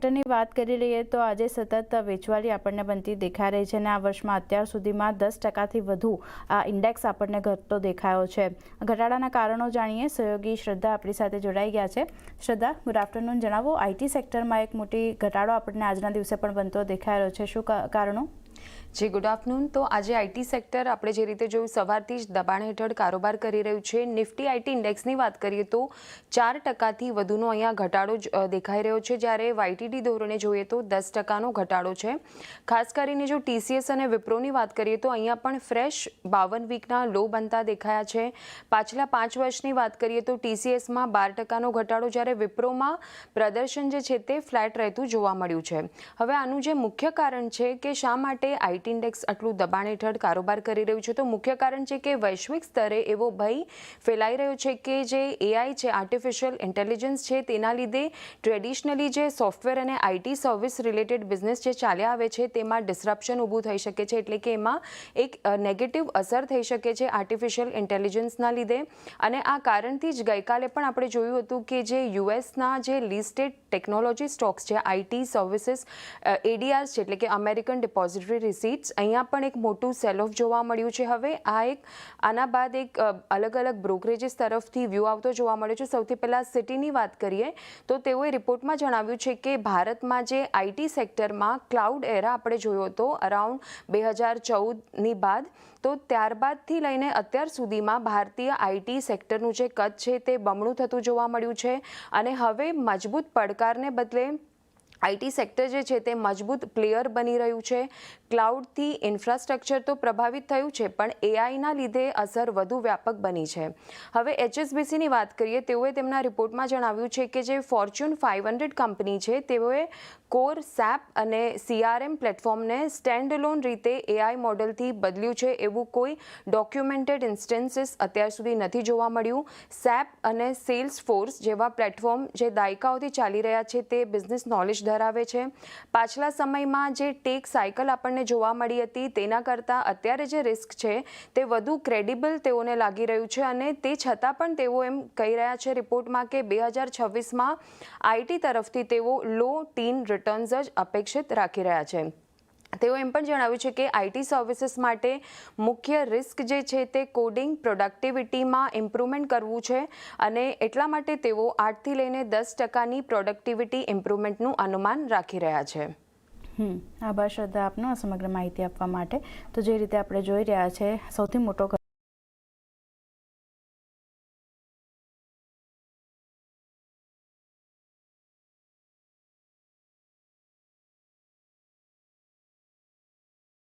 સેક્ટરની વાત કરી લઈએ તો આજે સતત વેચવાલી આપણને બનતી દેખાઈ રહી છે અને આ વર્ષમાં અત્યાર સુધીમાં 10%થી વધુ આ ઇન્ડેક્સ આપણને ઘટતો દેખાયો છે. ઘટાડાના કારણો જાણીએ. સહયોગી શ્રદ્ધા આપણી સાથે જોડાઈ ગયા છે. શ્રદ્ધા, ગુડ આફ્ટરનૂન. જણાવો, આઈટી સેક્ટરમાં એક મોટી ઘટાડો આપણને આજના દિવસે પણ બનતો દેખાઈ રહ્યો છે. શું કારણો? જી, ગુડ આફ્ટરનૂન. તો આજે આઈટી સેક્ટર આપણે જે રીતે જોયું સવારથી જ દબાણ હેઠળ કારોબાર કરી રહ્યું છે. નિફ્ટી આઈટી ઇન્ડેક્સની વાત કરીએ તો 4%થી વધુનો અહીંયા ઘટાડો દેખાઈ રહ્યો છે, જ્યારે વાયટીડી ધોરણે જોઈએ તો 10%નો ઘટાડો છે. ખાસ કરીને જો ટીસીએસ અને વિપ્રોની વાત કરીએ તો અહીંયા પણ ફ્રેશ 52 વીકના લો બનતા દેખાયા છે. પાછલા 5 વર્ષની વાત કરીએ તો ટીસીએસમાં 12%નો ઘટાડો, જ્યારે વિપ્રોમાં પ્રદર્શન જે છે તે ફ્લેટ રહેતું જોવા મળ્યું છે. હવે આનું જે મુખ્ય કારણ છે કે શા માટે આઈટી ઇન્ડેક્સ આટલું દબાણ હેઠળ કારોબાર કરી રહ્યું છે, તો મુખ્ય કારણ છે કે વૈશ્વિક સ્તરે એવો ભય ફેલાઈ રહ્યો છે કે જે એઆઈ છે, આર્ટિફિશિયલ ઇન્ટેલિજન્સ છે, તેના લીધે ટ્રેડિશનલી જે સોફ્ટવેર અને આઈટી સર્વિસ રિલેટેડ બિઝનેસ જે ચાલ્યા આવે છે તેમાં ડિસરપ્શન ઊભું થઈ શકે છે. એટલે કે એમાં એક નેગેટિવ અસર થઈ શકે છે આર્ટિફિશિયલ ઇન્ટેલિજન્સના લીધે. અને આ કારણથી જ ગઈકાલે પણ આપણે જોયું હતું કે જે યુએસના જે લિસ્ટેડ ટેકનોલોજી સ્ટોક્સ છે, આઈટી સર્વિસીસ એડીઆર છે, એટલે કે અમેરિકન ડિપોઝિટરી રિસીટ્સ, અહીંયા પણ એક મોટું સેલ ઓફ જોવા મળ્યું છે. હવે આના બાદ એક અલગ અલગ બ્રોકરેજીસ તરફથી વ્યૂ આવતો જોવા મળ્યો છે. સૌથી પહેલાં સિટીની વાત કરીએ તો તેઓએ રિપોર્ટમાં જણાવ્યું છે કે ભારતમાં જે આઈટી સેક્ટરમાં ક્લાઉડ એરા આપણે જોયો હતો અરાઉન્ડ 2014ની બાદ, તો ત્યારબાદથી લઈને અત્યાર સુધીમાં ભારતીય આઈટી સેક્ટરનું જે કદ છે તે બમણું થતું જોવા મળ્યું છે. અને હવે મજબૂત પડકારને બદલે આઈટી સેક્ટર જે છે તે મજબૂત પ્લેયર બની રહ્યું છે. ક્લાઉડથી ઇન્ફ્રાસ્ટ્રક્ચર તો પ્રભાવિત થયું છે, પણ એઆઈના લીધે અસર વધુ વ્યાપક બની છે. હવે એચએસબીસીની વાત કરીએ, તેઓએ તેમના રિપોર્ટમાં જણાવ્યું છે કે જે ફોર્ચ્યુન 500 કંપની છે તેઓએ કોર, સેપ અને સીઆરએમ પ્લેટફોર્મને સ્ટેન્ડ લોન રીતે એઆઈ મોડલથી બદલ્યું છે. એવું કોઈ ડોક્યુમેન્ટેડ ઇન્સ્ટન્સીસ અત્યાર સુધી નથી જોવા મળ્યું. સેપ અને સેલ્સ ફોર્સ જેવા પ્લેટફોર્મ જે દાયકાઓથી ચાલી રહ્યા છે તે બિઝનેસ નોલેજ ધરાવે છે. પાછલા સમયમાં જે ટેક સાયકલ આપણને જોવા મળી હતી તેના કરતાં અત્યારે જે રિસ્ક છે તે વધુ ક્રેડિબલ તેઓને લાગી રહ્યું છે. અને તે છતાં પણ તેઓ એમ કહી રહ્યા છે રિપોર્ટમાં કે 2026માં આઈટી તરફથી તેઓ લો ટીન રિટર્ન્સ જ અપેક્ષિત રાખી રહ્યા છે. તેઓ એમ પણ જણાવ્યું છે કે આઈટી સર્વિસીસ માટે મુખ્ય રિસ્ક જે છે તે કોડિંગ પ્રોડક્ટિવિટીમાં ઇમ્પ્રુવમેન્ટ કરવું છે. અને એટલા માટે તેઓ 8થી લઈને 10%ની પ્રોડક્ટિવિટી ઇમ્પ્રુવમેન્ટનું અનુમાન રાખી રહ્યા છે. આભાર શ્રદ્ધા આપનો આ સમગ્ર માહિતી આપવા માટે. તો જે રીતે આપણે જોઈ રહ્યા છે, સૌથી મોટો